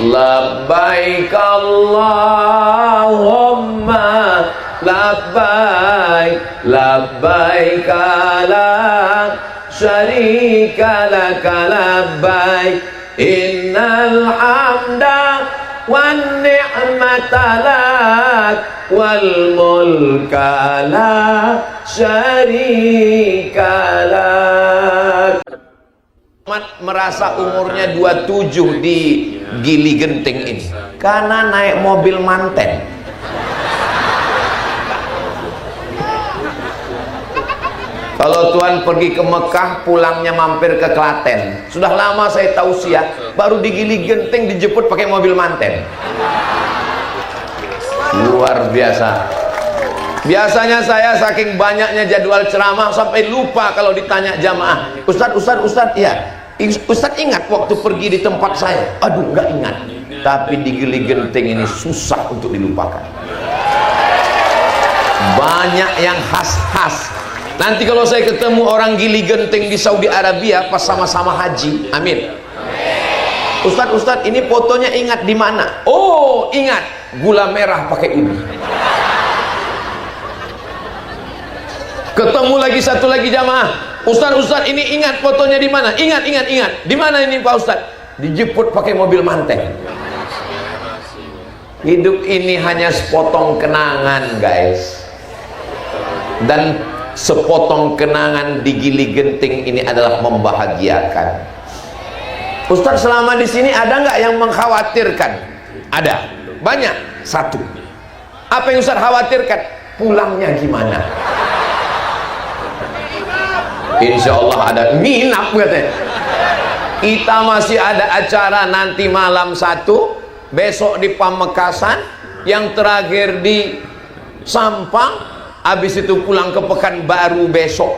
Labbaik Allahumma labbaik, labbaik la syarika laka labbaik, innal hamda wan ni'mata lak wal mulka la syarika lak. Merasa umurnya 27 di Gili Genting ini karena naik mobil manten. Kalau Tuhan pergi ke Mekah, pulangnya mampir ke Klaten. Sudah lama saya tausiah, baru di Gili Genting dijemput pakai mobil manten. Luar biasa. Biasanya saya saking banyaknya jadwal ceramah sampai lupa kalau ditanya jamaah, Ustadz, ya Ustadz ingat waktu pergi di tempat saya? Aduh, nggak ingat. Tapi di Gili Genting ini susah untuk dilupakan. Banyak yang khas-khas. Nanti kalau saya ketemu orang Gili Genting di Saudi Arabia pas sama-sama haji, amin. Ustadz, ini fotonya ingat di mana? Oh, ingat, gula merah pakai ubi. Ketemu lagi satu lagi jamaah, Ustadz, ini ingat fotonya di mana? Ingat. Di mana ini Pak Ustadz? Dijemput pakai mobil manten. Hidup ini hanya sepotong kenangan, guys. Dan sepotong kenangan di Gili Genting ini adalah membahagiakan. Ustadz, selama di sini ada nggak yang mengkhawatirkan? Ada, banyak. Satu, apa yang Ustadz khawatirkan? Pulangnya gimana? Insya Allah ada nginap katanya. Kita masih ada acara nanti malam 1, besok di Pamekasan, yang terakhir di Sampang, habis itu pulang ke Pekanbaru besok.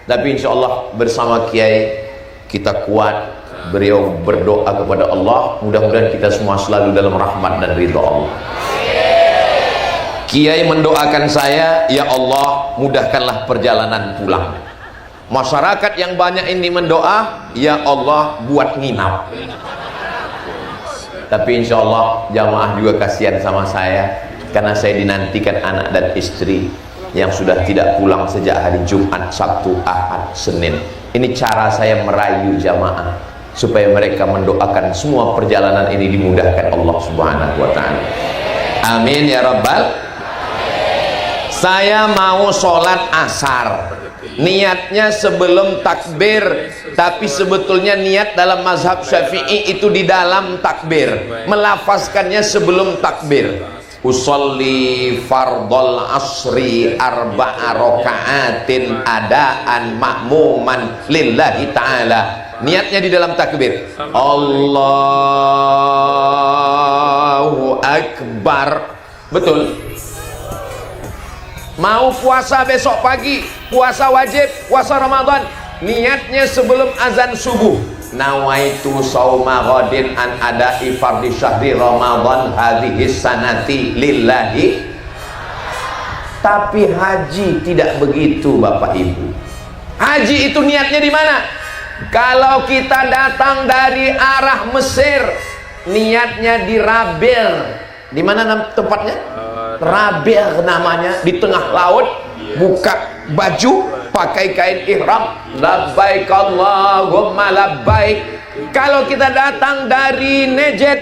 Tapi insya Allah bersama Kiai kita kuat. Beliau berdoa kepada Allah, mudah-mudahan kita semua selalu dalam rahmat dan ridha Allah. Kiai mendoakan saya, ya Allah mudahkanlah perjalanan pulang. Masyarakat yang banyak ini mendoa, ya Allah buat nginap. Tapi insya Allah jamaah juga kasihan sama saya, karena saya dinantikan anak dan istri yang sudah tidak pulang sejak hari Jumat, Sabtu, Ahad, Senin. Ini cara saya merayu jamaah supaya mereka mendoakan semua perjalanan ini dimudahkan Allah Subhanahu wa ta'ala. Amin ya rabbal. Saya mau sholat asar, niatnya sebelum takbir, tapi sebetulnya niat dalam mazhab Syafi'i itu di dalam takbir, melafazkannya sebelum takbir. Usolli fardol asri arba'a raka'atin adaan ma'muman lillahi ta'ala. Niatnya di dalam takbir, Allahu Akbar. Betul. Mau puasa besok pagi, puasa wajib, puasa Ramadan, niatnya sebelum azan subuh, nawaitu sauma ghadin an ada'i fardhi syahri Ramadan hadhihi sanati lillahi. Tapi haji tidak begitu Bapak Ibu. Haji itu niatnya di mana? Kalau kita datang dari arah Mesir, niatnya di Rabil. Di mana tempatnya? Rabil namanya, di tengah laut, buka baju, pakai kain ihram, labbaik Allahumma labbaik. Kalau kita datang dari Najd,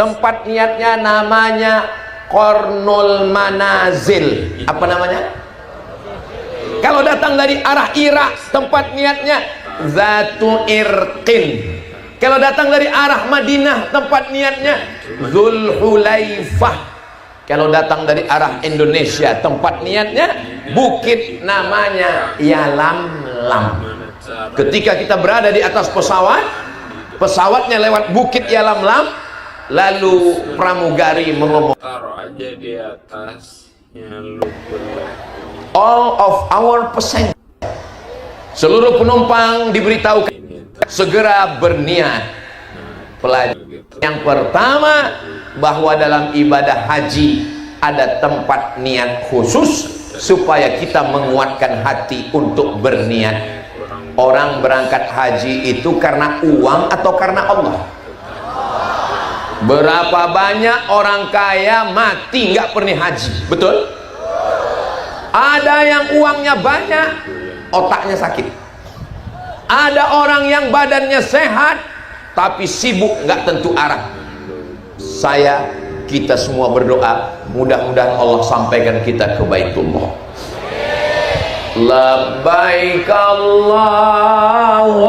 tempat niatnya namanya Qarnul Manazil. Apa namanya? Kalau datang dari arah Irak, tempat niatnya Zatu Irqin. Kalau datang dari arah Madinah, tempat niatnya Zulhulaifah. Kalau datang dari arah Indonesia, tempat niatnya bukit namanya Yalamlam. Ketika kita berada di atas pesawat, pesawatnya lewat bukit Yalamlam, lalu pramugari mengomong, taruh aja di atasnya, all of our passengers, seluruh penumpang diberitahu segera berniat. Pelajaran yang pertama, bahwa dalam ibadah haji ada tempat niat khusus supaya kita menguatkan hati untuk berniat. Orang berangkat haji itu karena uang atau karena Allah? Berapa banyak orang kaya mati nggak pernah haji, betul? Ada yang uangnya banyak, otaknya sakit. Ada orang yang badannya sehat, tapi sibuk nggak tentu arah. Kita semua berdoa, mudah-mudahan Allah sampaikan kita ke Baitullah. Labbaik Allahumma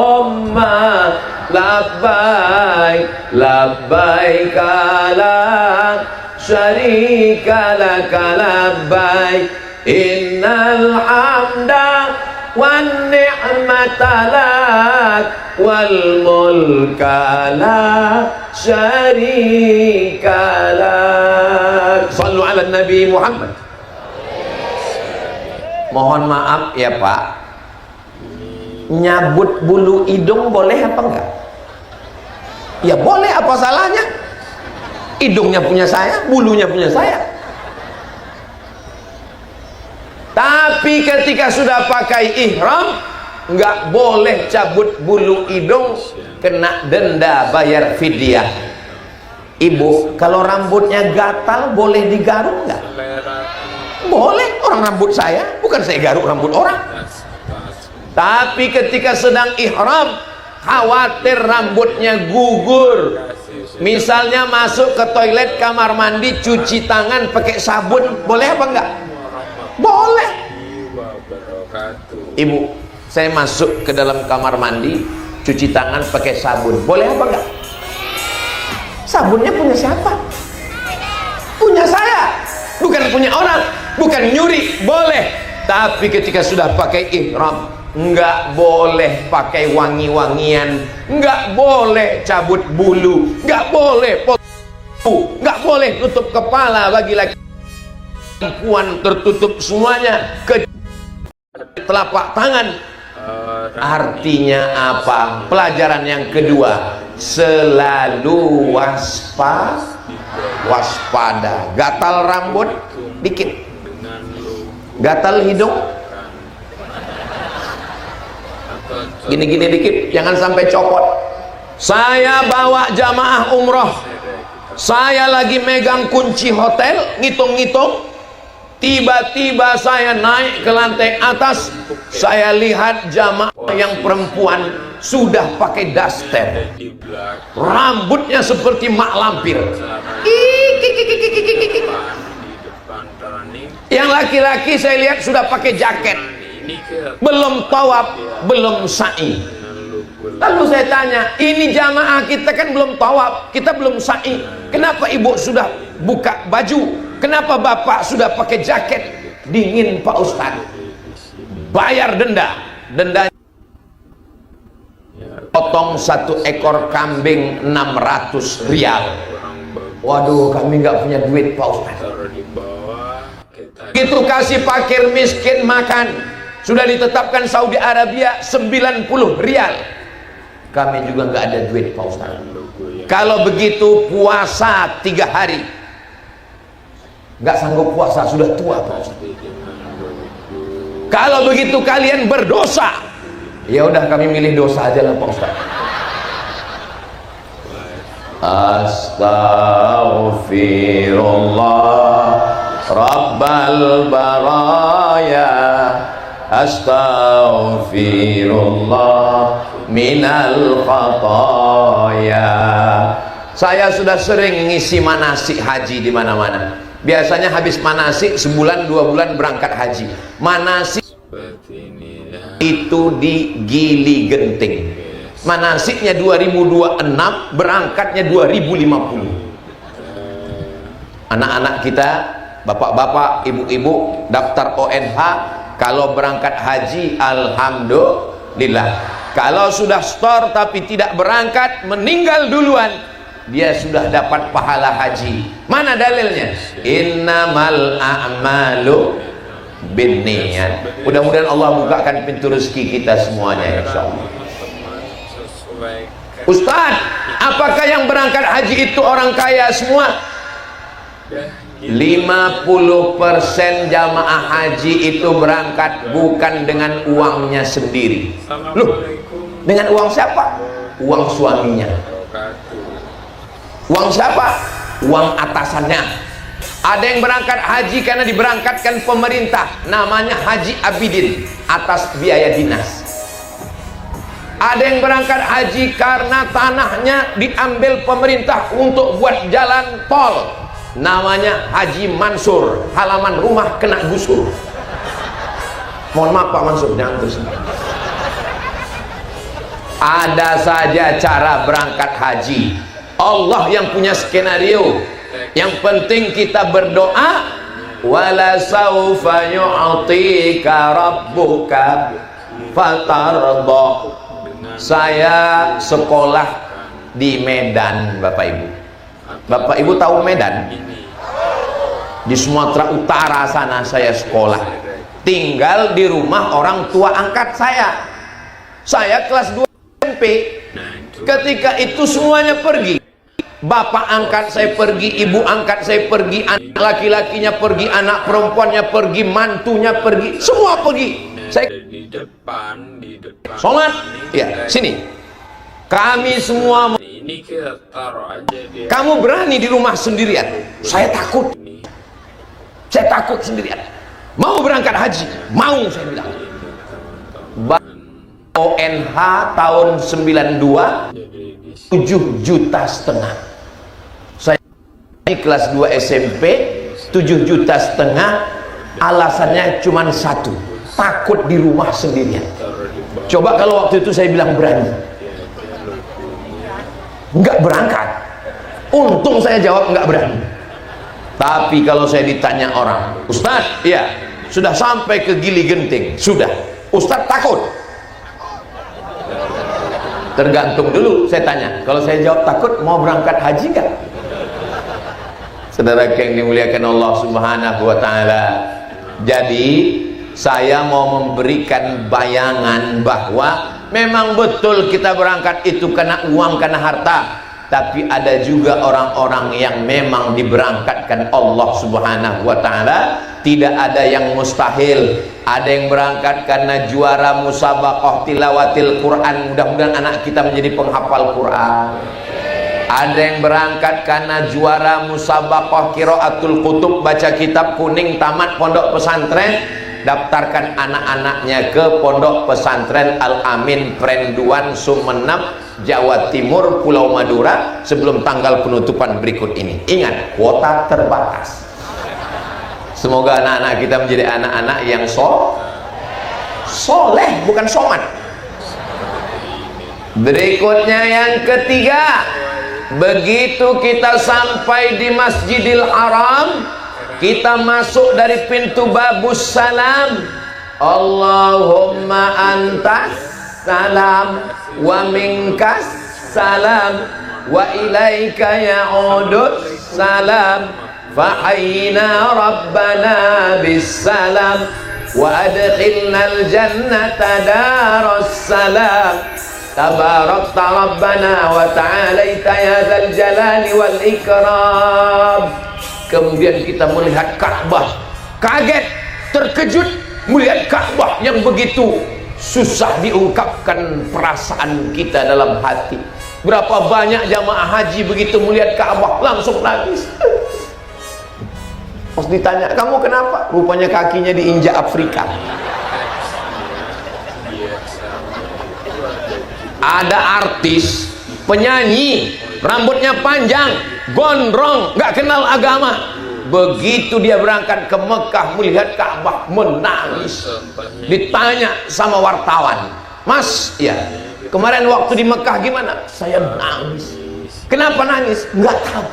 labbaik, labbaik la syarika laka labbaik, innal hamda wan ni'mata lak wal mulka la syarika lak. Shallu ala Nabi Muhammad. Mohon maaf ya Pak, nyabut bulu hidung boleh apa enggak? Ya boleh, apa salahnya? Hidungnya punya saya, bulunya punya saya. Tapi ketika sudah pakai ihram, nggak boleh cabut bulu hidung, kena denda, bayar fidyah. Ibu, kalau rambutnya gatal boleh digaruk nggak? Boleh, orang rambut saya, bukan saya garuk rambut orang. Tapi ketika sedang ihram, khawatir rambutnya gugur. Misalnya masuk ke toilet, kamar mandi, cuci tangan pakai sabun, boleh apa enggak? Boleh. Ibu, saya masuk ke dalam kamar mandi, cuci tangan pakai sabun, boleh apa enggak? Sabunnya punya siapa? Punya saya, bukan punya orang, bukan nyuri, boleh. Tapi ketika sudah pakai ihram, nggak boleh pakai wangi-wangian, nggak boleh cabut bulu, nggak boleh potong, nggak boleh tutup kepala bagi laki perempuan, tertutup semuanya ke telapak tangan. Artinya apa? Pelajaran yang kedua, selalu waspada. Gatal rambut dikit, gatal hidung gini-gini dikit, jangan sampai copot. Saya bawa jamaah umroh, saya lagi megang kunci hotel, ngitung-ngitung, tiba-tiba saya naik ke lantai atas, saya lihat jamaah yang perempuan sudah pakai daster, rambutnya seperti mak lampir. Yang laki-laki saya lihat sudah pakai jaket, belum tawaf, belum sa'i. Lalu saya tanya, ini jamaah kita kan belum tawaf, kita belum sa'i, kenapa ibu sudah buka baju, kenapa bapak sudah pakai jaket? Dingin Pak Ustadz, bayar denda. Dendanya potong satu ekor kambing 600 rial. Waduh, kami nggak punya duit Pak Ustadz. Itu kasih fakir miskin makan, sudah ditetapkan Saudi Arabia 90 rial. Kami juga nggak ada duit Pak Ustaz. Kalau begitu puasa 3 hari, nggak sanggup puasa, sudah tua Pak Ustaz. Kalau begitu kalian berdosa, ya udah kami milih dosa aja lah Pak Ustaz. Astaghfirullah Rabbal baraya, astaghfirullah minal khataya. Saya sudah sering ngisi manasik haji di mana-mana. Biasanya habis manasik sebulan 2 bulan berangkat haji. Manasik itu di Gili Genting. Manasiknya 2026, berangkatnya 2050. Anak-anak kita, bapak-bapak, ibu-ibu, daftar ONH, kalau berangkat haji alhamdulillah. Kalau sudah store tapi tidak berangkat, meninggal duluan, dia sudah dapat pahala haji. Mana dalilnya? Innamal a'malu binniyat. Mudah-mudahan Allah bukakan pintu rezeki kita semuanya insyaallah. Ustaz, apakah yang berangkat haji itu orang kaya semua? 50% jamaah haji itu berangkat bukan dengan uangnya sendiri. Loh, dengan uang siapa? Uang suaminya. Uang siapa? Uang atasannya. Ada yang berangkat haji karena diberangkatkan pemerintah, namanya Haji Abidin, atas biaya dinas. Ada yang berangkat haji karena tanahnya diambil pemerintah untuk buat jalan tol, namanya Haji Mansur, halaman rumah kena gusur. Mohon maaf Pak Mansur, jangan terus. Ada saja cara berangkat haji. Allah yang punya skenario. Yang penting kita berdoa, wala saufa yu'tika rabbuka fatarda. Saya sekolah di Medan, Bapak Ibu. Bapak Ibu tahu Medan? Di Sumatera Utara sana saya sekolah. Tinggal di rumah orang tua angkat saya. Saya kelas 2 SMP. Ketika itu semuanya pergi. Bapak angkat saya pergi, ibu angkat saya pergi, anak laki-lakinya pergi, anak perempuannya pergi, mantunya pergi, semua pergi. Saya di depan sholat, ya sini. Kami semua, ini kita taruh aja dia. Kamu berani di rumah sendirian? Saya takut. Saya takut sendirian. Mau berangkat haji? Mau, saya bilang. ONH tahun 92 7,5 juta. Saya kelas 2 SMP 7,5 juta. Alasannya cuma satu, takut di rumah sendirian. Coba kalau waktu itu saya bilang berani, nggak berangkat. Untung saya jawab nggak berani. Tapi kalau saya ditanya orang, Ustadz, ya sudah sampai ke Gili Genting, sudah. Ustadz takut? Tergantung dulu, saya tanya. Kalau saya jawab takut, mau berangkat haji nggak? Saudara yang dimuliakan Allah Subhanahu wa Ta'ala. Jadi saya mau memberikan bayangan bahwa memang betul kita berangkat itu karena uang, karena harta. Tapi ada juga orang-orang yang memang diberangkatkan Allah Subhanahu wa Ta'ala. Tidak ada yang mustahil. Ada yang berangkat karena juara musabaqah tilawatil Quran, mudah-mudahan anak kita menjadi penghafal Quran. Ada yang berangkat karena juara musabaqah qiraatul kutub, baca kitab kuning tamat pondok pesantren, daftarkan anak-anaknya ke pondok pesantren Al-Amin Prenduan Sumeneb, Jawa Timur, Pulau Madura sebelum tanggal penutupan berikut ini. Ingat, kuota terbatas. Semoga anak-anak kita menjadi anak-anak yang soleh, bukan soman. Berikutnya yang ketiga, begitu kita sampai di Masjidil Haram, kita masuk dari pintu babus salam. Allahumma antas salam wa minkas salam wa ilaika ya'udus salam. Fahayyina rabbana bisalam wa adkhilnal jannata daras salam. Tabarakta rabbana wa ta'alaita ya dzal jalali wal ikram. Kemudian kita melihat Ka'bah, kaget, terkejut melihat Ka'bah yang begitu susah diungkapkan perasaan kita dalam hati. Berapa banyak jamaah haji begitu melihat Ka'bah langsung nangis. Pas ditanya, kamu kenapa? Rupanya kakinya diinjak Afrika. Ada artis, penyanyi, rambutnya panjang, gondrong, nggak kenal agama. Begitu dia berangkat ke Mekah melihat Ka'bah menangis. Ditanya sama wartawan, Mas, ya kemarin waktu di Mekah gimana? Saya nangis. Kenapa nangis? Nggak tahu.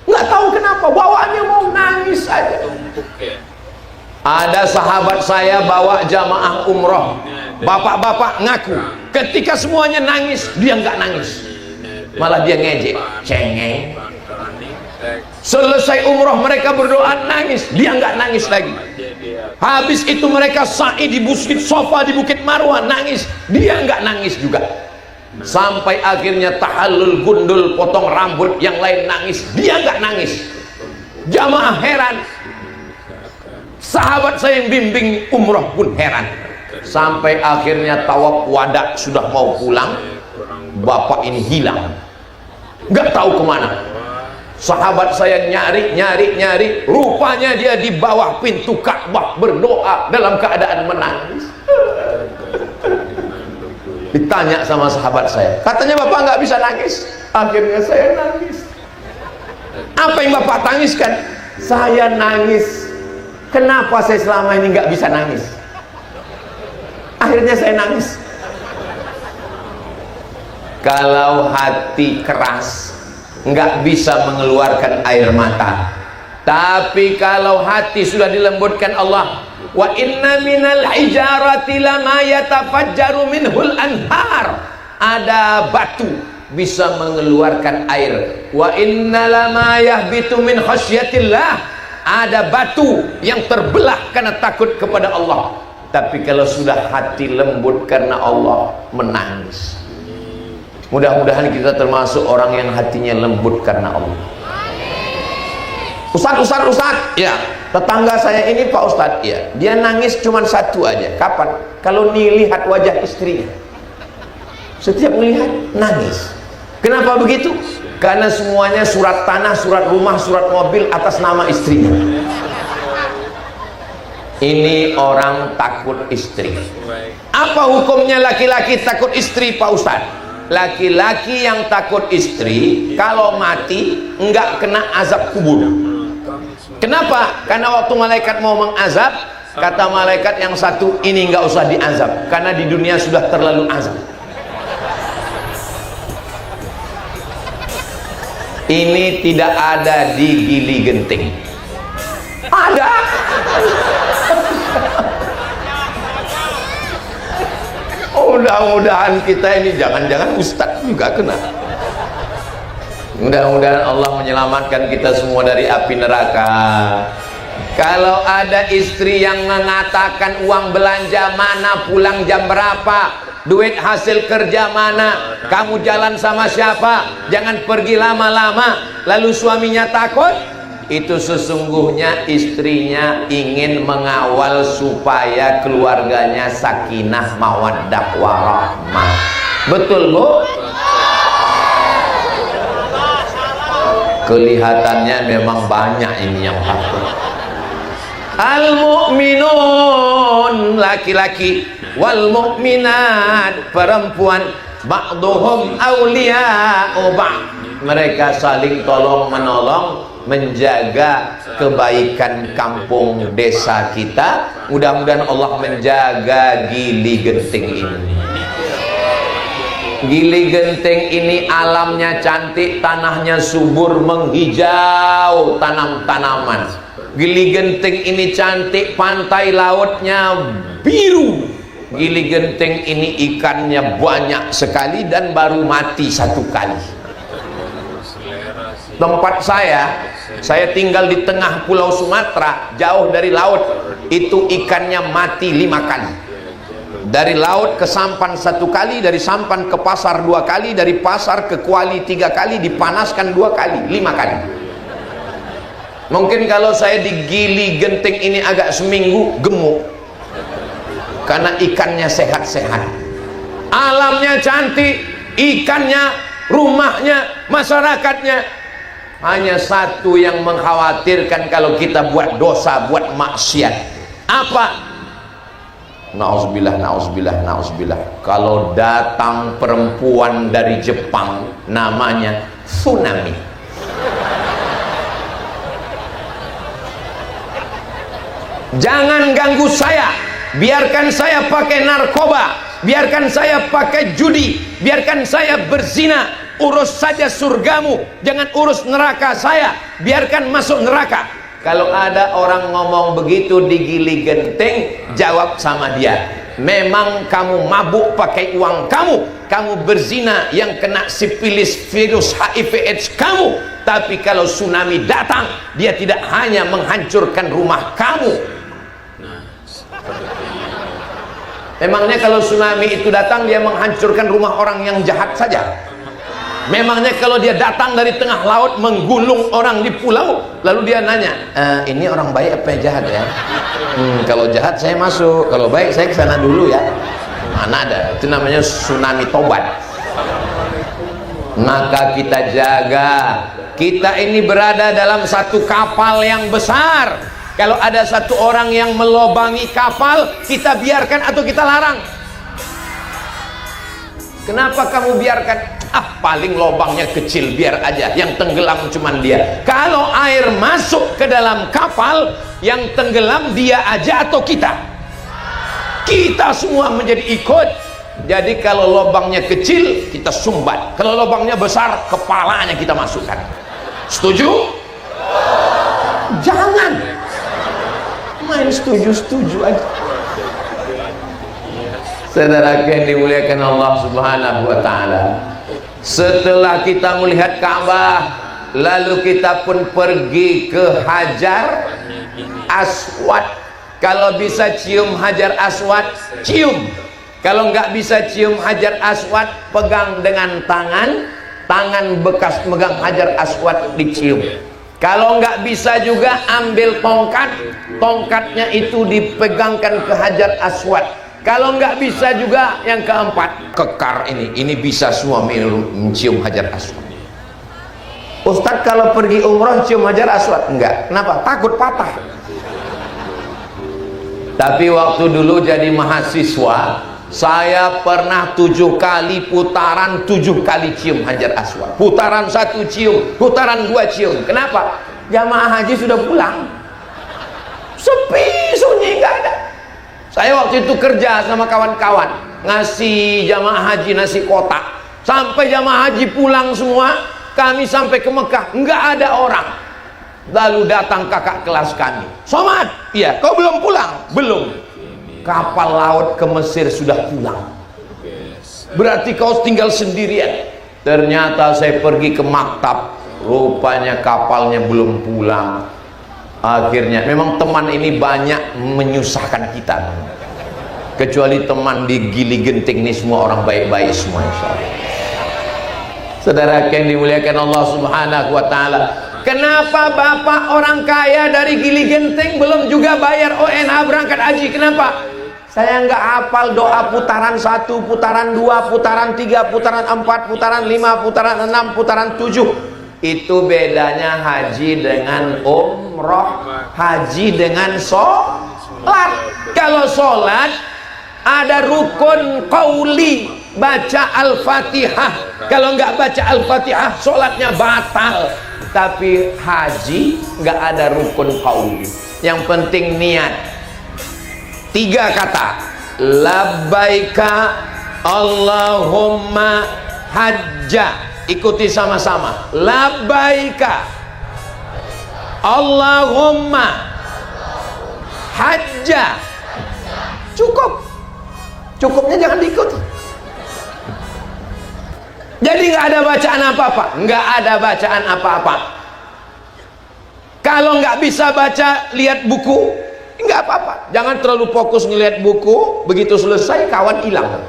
Nggak tahu kenapa, bawaannya mau nangis aja. Ada sahabat saya bawa jamaah umroh, bapak-bapak ngaku ketika semuanya nangis, dia nggak nangis, malah dia ngejek, cengeng. Selesai umroh mereka berdoa nangis, dia nggak nangis lagi. Habis itu mereka sa'i di Bukit Sofa di Bukit Marwah, nangis, dia nggak nangis juga. Sampai akhirnya tahallul gundul, potong rambut, yang lain nangis, dia nggak nangis. Jamaah heran, sahabat saya yang bimbing umroh pun heran. Sampai akhirnya tawaf wada sudah mau pulang, bapak ini hilang. nggak tahu kemana. Sahabat saya nyari, rupanya dia di bawah pintu Ka'bah berdoa dalam keadaan menangis. Ditanya sama sahabat saya, katanya bapak nggak bisa nangis. Akhirnya saya nangis. Apa yang bapak tangiskan? Saya nangis. Kenapa saya selama ini nggak bisa nangis? Akhirnya saya nangis. Kalau hati keras nggak bisa mengeluarkan air mata, tapi kalau hati sudah dilembutkan Allah, wa inna minal hijarati lama yatafajjaru minhul anhar, ada batu bisa mengeluarkan air. Wa inna lama yahbitu min khasyatillah, ada batu yang terbelah karena takut kepada Allah. Tapi kalau sudah hati lembut karena Allah, menangis. Mudah-mudahan kita termasuk orang yang hatinya lembut karena Allah. Ustaz, ya, tetangga saya ini Pak Ustadz, ya, dia nangis cuma satu aja. Kapan? Kalau lihat wajah istrinya, setiap melihat nangis. Kenapa begitu? Karena semuanya surat tanah, surat rumah, surat mobil atas nama istrinya. Ini orang takut istri. Apa hukumnya laki-laki takut istri Pak Ustadz? Laki-laki yang takut istri kalau mati enggak kena azab kubur. Kenapa? Karena waktu malaikat mau mengazab, kata malaikat yang satu, ini enggak usah diazab karena di dunia sudah terlalu azab. Ini tidak ada di Gili Genting. Ada. Mudah-mudahan kita ini jangan-jangan ustadz juga kena. Mudah-mudahan Allah menyelamatkan kita semua dari api neraka. Kalau ada istri yang mengatakan uang belanja mana, pulang jam berapa, duit hasil kerja mana, kamu jalan sama siapa, jangan pergi lama-lama, lalu suaminya takut, itu sesungguhnya istrinya ingin mengawal supaya keluarganya sakinah mawaddah warahmah. Betul Bu? Kelihatannya memang banyak ini yang takut. Al-mu'minun laki-laki, wal mu'minat perempuan, ba'duhum awliya'u ba'd, mereka saling tolong menolong menjaga kebaikan kampung desa kita. Mudah-mudahan Allah menjaga Gili Genting ini. Gili Genting ini alamnya cantik, tanahnya subur, menghijau tanam-tanaman. Gili Genting ini cantik, pantai lautnya biru. Gili Genting ini ikannya banyak sekali dan baru mati satu kali. Tempat saya tinggal di tengah pulau Sumatera, jauh dari laut, itu ikannya mati 5 kali. Dari laut ke sampan 1 kali, dari sampan ke pasar 2 kali, dari pasar ke kuali 3 kali, dipanaskan 2 kali, 5 kali. Mungkin kalau saya di Gili Genting ini agak seminggu gemuk, karena ikannya sehat-sehat. Alamnya cantik, ikannya, rumahnya, masyarakatnya. Hanya satu yang mengkhawatirkan kalau kita buat dosa, buat maksiat. Apa? Nauzubillah, nauzubillah, nauzubillah. Kalau datang perempuan dari Jepang, namanya tsunami. Jangan ganggu saya. Biarkan saya pakai narkoba, biarkan saya pakai judi, biarkan saya berzina. Urus saja surgamu, jangan urus neraka saya. Biarkan masuk neraka. Kalau ada orang ngomong begitu di Gili Genting, jawab sama dia, memang kamu mabuk pakai uang kamu, kamu berzina yang kena sifilis, virus HIV AIDS kamu. Tapi kalau tsunami datang, dia tidak hanya menghancurkan rumah kamu. Memangnya kalau tsunami itu datang, dia menghancurkan rumah orang yang jahat saja? Memangnya kalau dia datang dari tengah laut menggulung orang di pulau, lalu dia nanya, ini orang baik apa yang jahat ya? Kalau jahat saya masuk, kalau baik saya kesana dulu ya. Mana ada, itu namanya tsunami tobat. Maka kita jaga. Kita ini berada dalam satu kapal yang besar. Kalau ada satu orang yang melobangi kapal, kita biarkan atau kita larang? Kenapa kamu biarkan? Paling lobangnya kecil, biar aja, yang tenggelam cuman dia. Kalau air masuk ke dalam kapal, yang tenggelam dia aja atau kita? Kita semua menjadi ikut. Jadi kalau lubangnya kecil, kita sumbat. Kalau lubangnya besar, kepalanya kita masukkan. Setuju? Jangan main setuju-setuju aja. Saudara yang dimuliakan Allah Subhanahu wa ta'ala, setelah kita melihat Ka'bah, lalu kita pun pergi ke Hajar Aswad. Kalau bisa cium Hajar Aswad, cium. Kalau nggak bisa cium Hajar Aswad, pegang dengan tangan bekas megang Hajar Aswad dicium. Kalau nggak bisa juga ambil tongkatnya itu dipegangkan ke Hajar Aswad. Kalau nggak bisa juga yang keempat, kekar ini bisa semua mencium Hajar Aswad. Ustadz kalau pergi umroh cium Hajar Aswad? Enggak. Kenapa? Takut patah. Tapi waktu dulu jadi mahasiswa, saya pernah 7 kali putaran, 7 kali cium Hajar Aswad. Putaran 1 cium, putaran 2 cium. Kenapa? Jamaah haji sudah pulang, sepi sunyi, nggak ada. Saya waktu itu kerja sama kawan-kawan, ngasih jamaah haji nasi kotak. Sampai jamaah haji pulang semua, kami sampai ke Mekah, nggak ada orang. Lalu datang kakak kelas kami, Somad, iya, kau belum pulang? Belum. Kapal laut ke Mesir sudah pulang. Berarti kau tinggal sendirian. Ternyata saya pergi ke maktab, rupanya kapalnya belum pulang. Akhirnya memang teman ini banyak menyusahkan kita, kecuali teman di Gili Genting ini semua orang baik-baik semua, insyaallah. Saudara yang dimuliakan Allah Subhanahu wa ta'ala, kenapa bapak orang kaya dari Gili Genting belum juga bayar ONH berangkat haji? Kenapa? Saya nggak hafal doa putaran 1, putaran 2, putaran 3, putaran 4, putaran 5, putaran 6, putaran 7. Itu bedanya haji dengan umroh. Haji dengan sholat. Kalau sholat ada rukun qauli, baca Al-Fatihah. Kalau nggak baca Al-Fatihah, sholatnya batal. Tapi haji nggak ada rukun qauli. Yang penting niat. 3 kata, labbaika Allahumma hajja. Ikuti sama-sama, labbaika Allahumma hajja. Cukupnya jangan diikuti. Jadi nggak ada bacaan apa-apa, nggak ada bacaan apa-apa. Kalau nggak bisa baca, lihat buku, nggak apa-apa. Jangan terlalu fokus ngelihat buku, begitu selesai kawan hilang.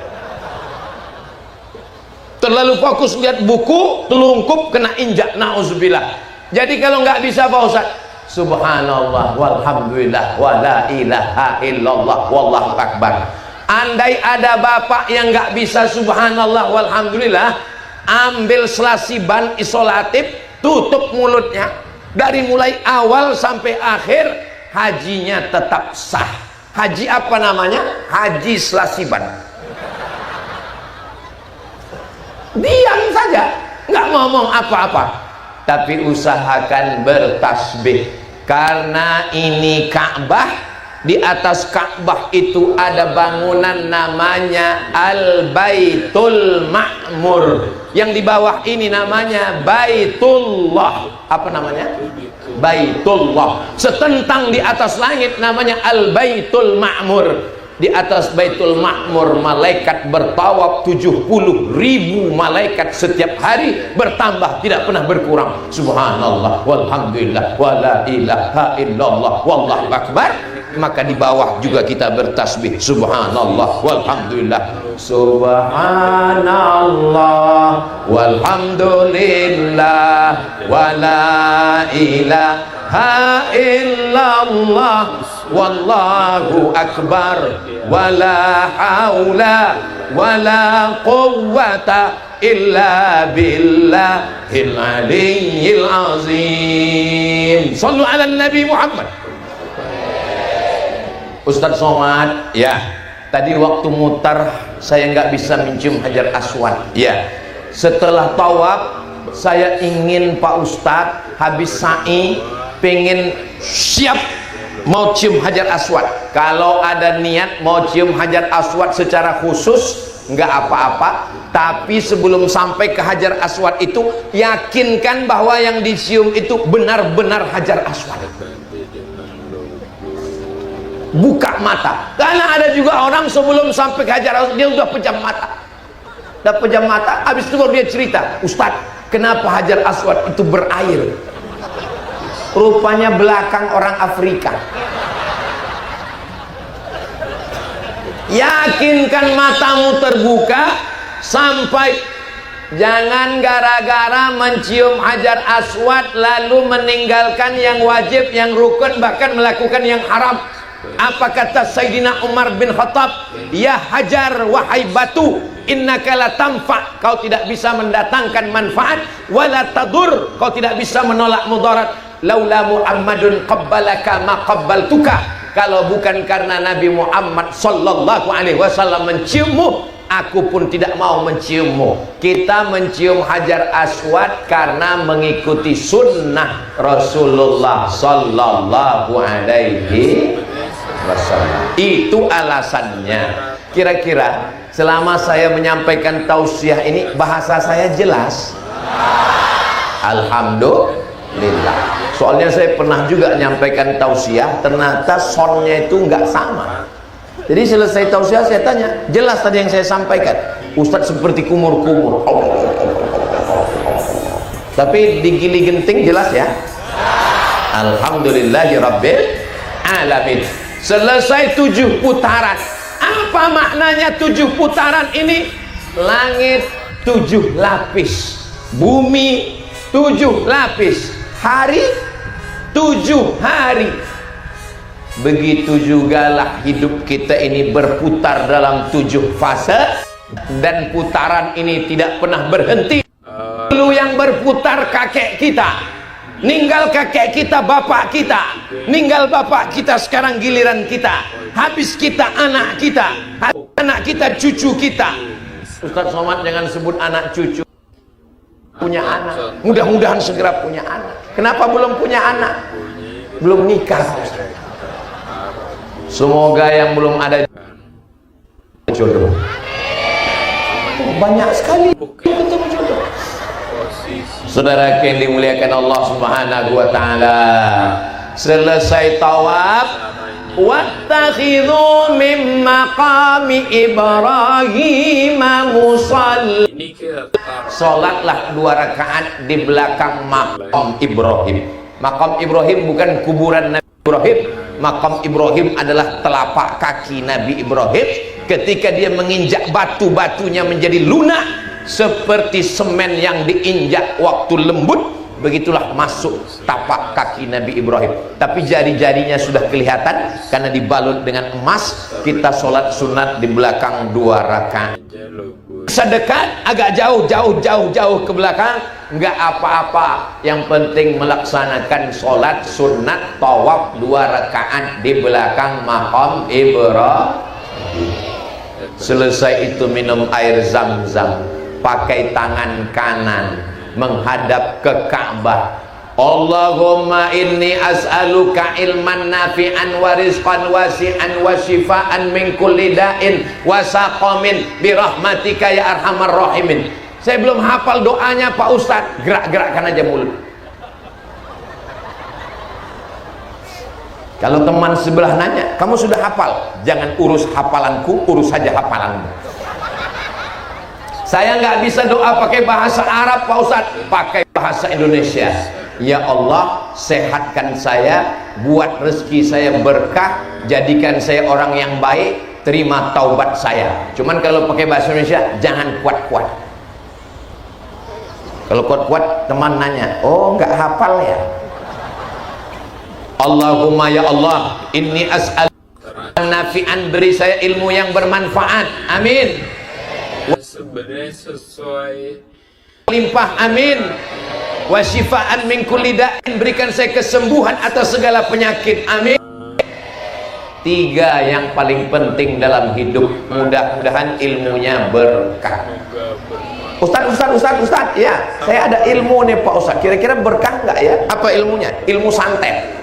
Terlalu fokus lihat buku, telungkup kena injak, na'udzubillah. Jadi kalau nggak bisa Pak Ustaz, subhanallah walhamdulillah wala ilaha illallah wallahu akbar. Andai ada bapak yang nggak bisa subhanallah walhamdulillah, ambil selasi ban isolatif, tutup mulutnya, dari mulai awal sampai akhir, hajinya tetap sah. Haji apa namanya? Haji selasi ban. Diam saja, nggak ngomong apa-apa, tapi usahakan bertasbih, karena ini Ka'bah. Di atas Ka'bah itu ada bangunan namanya Al-Baitul Ma'mur, yang di bawah ini namanya Baitullah. Apa namanya? Baitullah. Setentang di atas langit namanya Al-Baitul Ma'mur. Di atas Baitul Ma'mur malaikat bertawaf, 70.000 malaikat setiap hari, bertambah tidak pernah berkurang. Subhanallah walhamdulillah wala ilaha illallah wallahu akbar. maka di bawah juga kita bertasbih subhanallah walhamdulillah, subhanallah walhamdulillah wala ilaha illallah wallahu akbar wala haula wala quwwata illa billahil aliyyil azim. Sallu ala Nabi Muhammad. Ustaz Somad, ya, tadi waktu mutar saya nggak bisa mencium Hajar Aswad. Ya, setelah tawaf saya ingin Pak Ustadz habis sa'i pengen siap mau cium Hajar Aswad. Kalau ada niat mau cium Hajar Aswad secara khusus nggak apa-apa, tapi sebelum sampai ke Hajar Aswad itu yakinkan bahwa yang dicium itu benar-benar Hajar Aswad. Buka mata, karena ada juga orang sebelum sampai ke Hajar Aswad dia udah pejam mata. Udah pejam mata, habis itu baru dia cerita, Ustadz, kenapa Hajar Aswad itu berair? Rupanya belakang orang Afrika. Yakinkan matamu terbuka sampai, jangan gara-gara mencium Hajar Aswad lalu meninggalkan yang wajib, yang rukun, bahkan melakukan yang haram. Apa kata Sayyidina Umar bin Khattab? Ya Hajar, wahai batu, innaka la tanfa, kau tidak bisa mendatangkan manfaat, wala tadur, kau tidak bisa menolak mudarat. Laula Muhammadun qabbalaka ma qabbaltuka, kalau bukan karena Nabi Muhammad sallallahu alaihi wasallam menciummu, aku pun tidak mau menciummu. Kita mencium Hajar Aswad karena mengikuti sunnah Rasulullah sallallahu alaihi wasallam. Itu alasannya. Kira-kira selama saya menyampaikan tausiah ini bahasa saya jelas? Alhamdulillah. Soalnya saya pernah juga menyampaikan tausiah, ternyata soundnya itu nggak sama. Jadi selesai tausiah saya tanya, jelas tadi yang saya sampaikan? Ustadz seperti kumur-kumur. Tapi digili genting jelas ya? Alhamdulillahirabbil alamin. Selesai 7 putaran. Apa maknanya 7 putaran ini? Langit 7 lapis, bumi 7 lapis, hari 7 hari. Begitu jugalah hidup kita ini berputar dalam 7 fase, dan putaran ini tidak pernah berhenti. Dulu yang berputar kakek kita, ninggal kakek kita, bapak kita, ninggal bapak kita, sekarang giliran kita, habis kita anak kita, anak kita cucu kita. Ustaz Somad jangan sebut anak cucu, punya anak, mudah-mudahan segera punya anak. Kenapa belum punya anak? Belum nikah. Semoga yang belum ada jodoh. Banyak sekali ketemu jodoh. Saudara yang dimuliakan Allah Subhanahu wa taala, selesai tawaf, wattakhidhu min maqami Ibrahim musalla. Salatlah 2 rakaat di belakang makam Ibrahim. Makam Ibrahim bukan kuburan Nabi Ibrahim. Makam Ibrahim adalah telapak kaki Nabi Ibrahim ketika dia menginjak batu-batunya menjadi lunak seperti semen yang diinjak waktu lembut. Begitulah masuk tapak kaki Nabi Ibrahim. Tapi jari-jarinya sudah kelihatan karena dibalut dengan emas. Kita sholat sunat di belakang 2 rakaat. Sedekat, agak jauh ke belakang, enggak apa-apa. Yang penting melaksanakan sholat sunat tawaf 2 rakaat di belakang makam Ibrahim. Selesai itu minum air zam-zam, pakai tangan kanan menghadap ke Ka'bah. Allahumma inni as'aluka ilman nafi'an wa rizqan wasi'an wa shifaan min kulli da'in wa saqamin birahmatika ya arhamar rahimin. Saya belum hafal doanya Pak Ustadz, gerak-gerakkan aja mulut. Kalau teman sebelah nanya, kamu sudah hafal? Jangan urus hafalanku, urus saja hafalanmu. Saya nggak bisa doa pakai bahasa Arab Pak Ustadz, pakai bahasa Indonesia. Ya Allah, sehatkan saya, buat rezeki saya berkah, jadikan saya orang yang baik, terima taubat saya. Cuman kalau pakai bahasa Indonesia, jangan kuat-kuat. Kalau kuat-kuat teman nanya, oh nggak hafal ya? Allahumma ya Allah, inni as'al nafi'an, beri saya ilmu yang bermanfaat, amin. Sebenarnya sesuai Limpah, amin. Wa syifaan min kulli da'in, berikan saya kesembuhan atas segala penyakit, amin. 3 yang paling penting dalam hidup, mudah-mudahan ilmunya berkah. Ustaz, ya, saya ada ilmu nih Pak Ustaz, kira-kira berkah nggak ya? Apa ilmunya? Ilmu santet.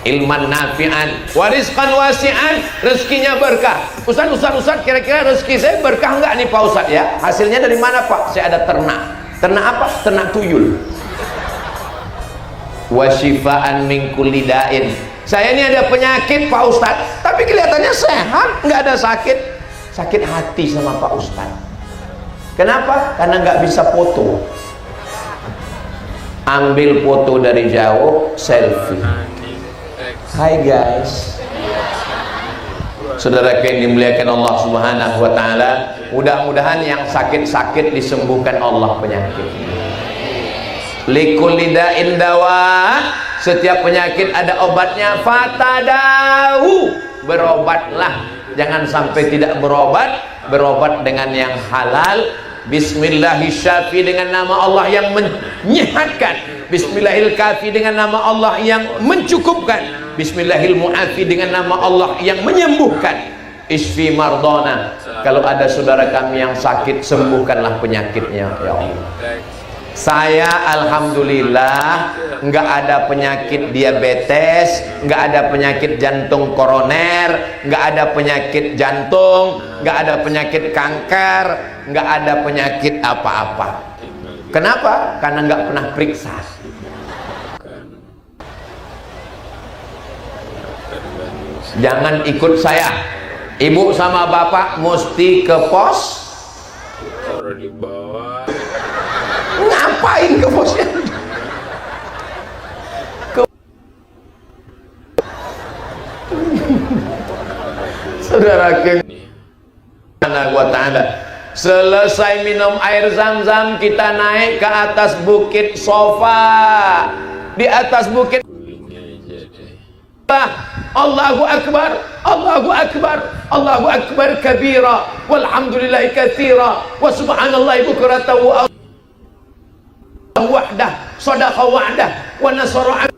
Ilman nafi'an, warizqan wasi'an, rezekinya berkah. Ustaz, kira-kira rezeki saya berkah nggak nih Pak Ustaz ya? Hasilnya dari mana Pak? Saya ada ternak. Ternak apa? Ternak tuyul. Wasyifaan min kulli da'in, saya ini ada penyakit Pak Ustaz, tapi kelihatannya sehat, nggak ada sakit. Sakit hati sama Pak Ustaz. Kenapa? Karena nggak bisa foto. Ambil foto dari jauh, selfie. Hai guys, saudara yang dimuliakan Allah Subhanahu wa Ta'ala, mudah-mudahan yang sakit-sakit disembuhkan Allah penyakit. Likulli da'in dawa, setiap penyakit ada obatnya. Fatadahu, berobatlah, jangan sampai tidak berobat dengan yang halal. Bismillahirrahmanirrahim, dengan nama Allah yang menyehatkan. Bismillahirrahmanirrahim, dengan nama Allah yang mencukupkan. Bismillahirrahmanirrahim, dengan nama Allah yang menyembuhkan. Isfi mardona, kalau ada saudara kami yang sakit, sembuhkanlah penyakitnya ya Allah. Saya alhamdulillah nggak ada penyakit diabetes, nggak ada penyakit jantung koroner, nggak ada penyakit jantung, nggak ada penyakit kanker, nggak ada penyakit apa-apa. Kenapa? Karena nggak pernah periksa. Jangan ikut saya. Ibu sama bapak mesti ke pos. taruh di bawah. Ngapain ke posnya? Saudara wa ta'ala, selesai minum air zam-zam, kita naik ke atas bukit Sofa. Di atas bukit Allahu Akbar, Allahu Akbar, Allahu Akbar kabira, walhamdulillahi katsira, wa subhanallahi bukratan wa wahdah, sadaqa wa'dah, wa nasara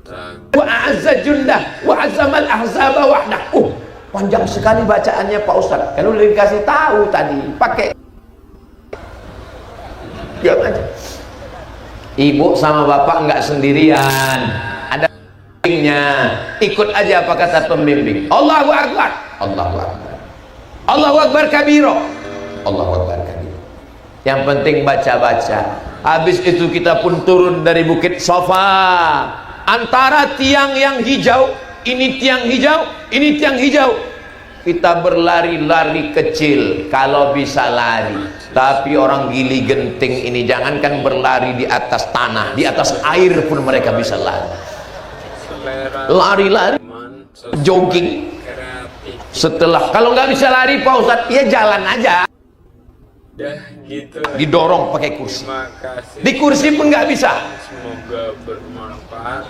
wa a'azza jundah, wa azzamal ahzaba wahdah. Panjang sekali bacaannya Pak Ustaz. Kan udah dikasih tahu tadi, pakai diam aja. Ibu sama bapak nggak sendirian, ada pembimbingnya. Ikut aja apa kata pembimbing. Allahu Akbar, Allahu Akbar, Allahu Akbar kabiro, Allahu Akbar kabiro. Yang penting baca-baca. Habis itu kita pun turun dari bukit Sofa. Antara tiang yang hijau, ini tiang hijau, ini tiang hijau. Kita berlari-lari kecil kalau bisa lari. Tapi orang gili genting ini, jangankan berlari di atas tanah, di atas air pun mereka bisa lari. Lari-lari, jogging. Setelah, kalau nggak bisa lari Pak Ustadz, ya jalan aja. Gitu. Didorong pakai kursi. Makasih. Di kursi pun nggak bisa. Semoga bermanfaat.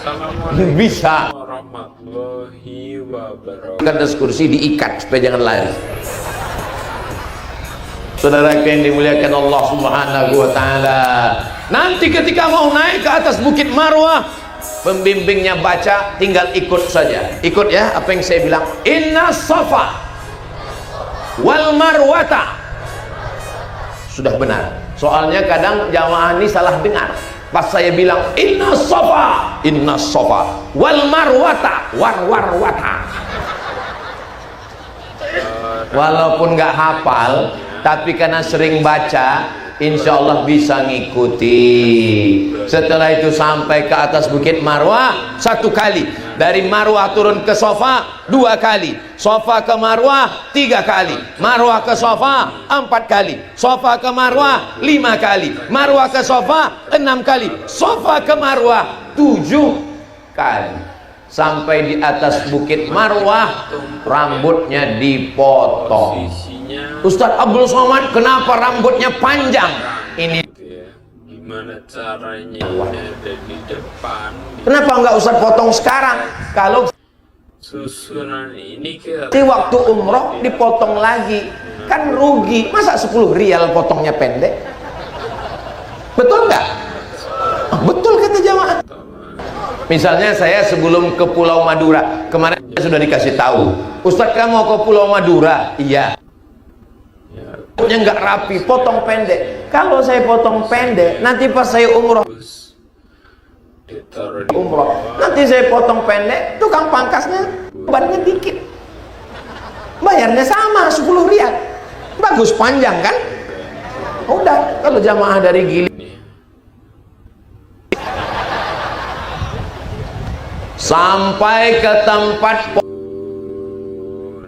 Assalamualaikum Bisa. warahmatullahi wabarakatuh. Kan atas kursi diikat supaya jangan lari. Saudara yang dimuliakan Allah Subhanahu wa Ta'ala, nanti ketika mau naik ke atas bukit Marwah, pembimbingnya baca, tinggal ikut saja. Ikut ya apa yang saya bilang. Inna Safa wal Marwata. Sudah benar. Soalnya kadang jamaah ini salah dengar. Pas saya bilang inna Safa wal Marwata, warwata. Walaupun nggak hafal, tapi karena sering baca, insya Allah bisa ngikuti. Setelah itu sampai ke atas bukit Marwah 1 kali. Dari Marwah turun ke Safa 2 kali, Safa ke Marwah 3 kali, Marwah ke Safa 4 kali, Safa ke Marwah 5 kali, Marwah ke Safa 6 kali, Safa ke Marwah 7 kali. Sampai di atas bukit Marwah rambutnya dipotong. Posisinya Ustadz Abdul Somad, kenapa rambutnya panjang? Ini gitu ya. Gimana caranya ini ada di depan? kenapa nggak Ustadz potong sekarang? Kalau Susunan ini ke di waktu umroh dipotong lagi, kan rugi. Masa 10 rial potongnya pendek? Betul nggak? Betul kata jamaah. Misalnya saya sebelum ke Pulau Madura kemarin sudah dikasih tahu, Ustadz kamu mau ke Pulau Madura? Iya. Rambutnya nggak rapi, potong pendek. Kalau saya potong pendek, nanti pas saya umroh, terus ditaruh di umroh, bawah. nanti saya potong pendek, tukang pangkasnya bebannya dikit, bayarnya sama 10 rial. Bagus, panjang kan? Udah, kalau jamaah dari Gili Nih, sampai ke tempat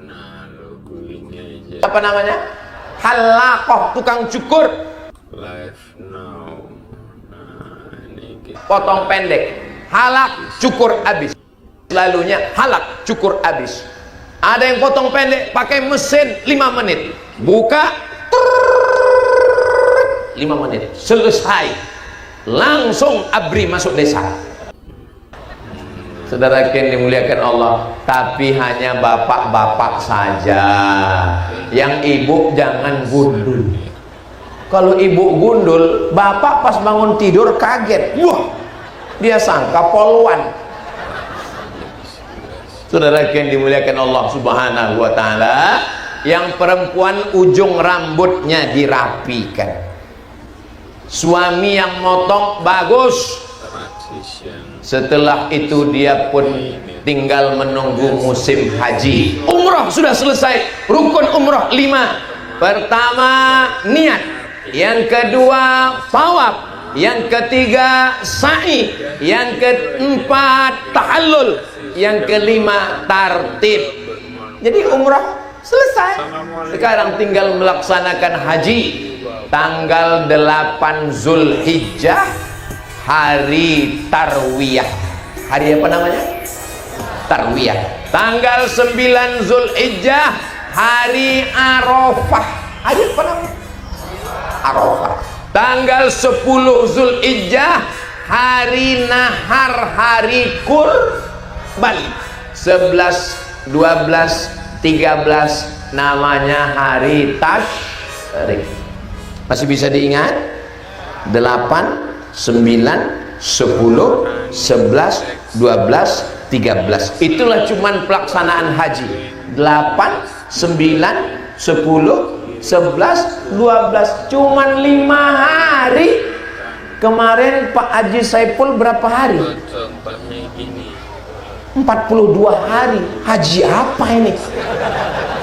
nah logo ini aja. apa namanya, halakoh, tukang cukur, Live now. Nah ini kita potong pendek, halak, cukur habis. Lalunya halak, cukur habis. Ada yang potong pendek pakai mesin 5 menit, buka 5 menit selesai, langsung abri masuk desa. Saudara yang dimuliakan Allah, tapi hanya bapak-bapak saja. Yang ibu jangan gundul. Kalau ibu gundul, bapak pas bangun tidur kaget, wah, dia sangka poluan. Saudara yang dimuliakan Allah Subhanahu wa taala, yang perempuan ujung rambutnya dirapikan. Suami yang motong bagus. transition. Setelah itu dia pun tinggal menunggu musim haji. Umrah sudah selesai, rukun umrah 5. Pertama niat, yang kedua tawaf, yang ketiga sa'i, yang keempat tahallul, yang kelima tartib. Jadi umrah selesai. Sekarang tinggal melaksanakan haji. Tanggal 8 Zulhijjah, hari Tarwiyah. Hari apa namanya? Tarwiyah. Tanggal 9 Zulhijjah, hari Arafah. Hari apa namanya? Arafah. Tanggal 10 Zulhijjah, hari Nahar, hari Kurban. 11, 12, 13 namanya hari Tasyrik. Masih bisa diingat? 8, 9, 10, 11, 12, 13. Itulah cuman pelaksanaan haji. 8, 9, 10, 11, 12. Cuman 5 hari. Kemarin Pak Haji Saipul berapa hari? Contohnya gini. 42 hari. Haji apa ini?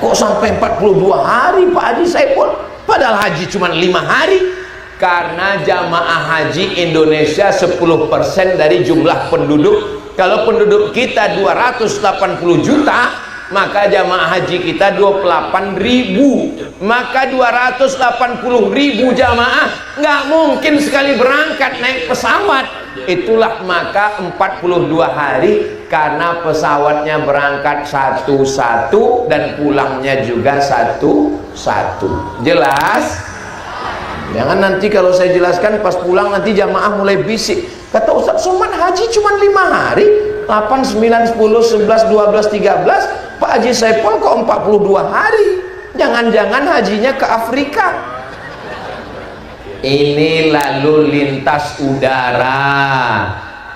Kok sampai 42 hari Pak Haji Saipul? Padahal haji cuma 5 hari. Karena jamaah haji Indonesia 10% dari jumlah penduduk. Kalau penduduk kita 280 juta, maka jamaah haji kita 28.000. Maka 280.000 jamaah nggak mungkin sekali berangkat naik pesawat. Itulah maka 42 hari, karena pesawatnya berangkat satu-satu dan pulangnya juga satu-satu. Jelas? Jangan nanti kalau saya jelaskan pas pulang nanti jamaah mulai bisik. Kata Ustaz Somad haji cuma 5 hari. 8, 9, 10, 11, 12, 13. Pak Haji Saipul kok 42 hari. Jangan-jangan hajinya ke Afrika. Ini lalu lintas udara.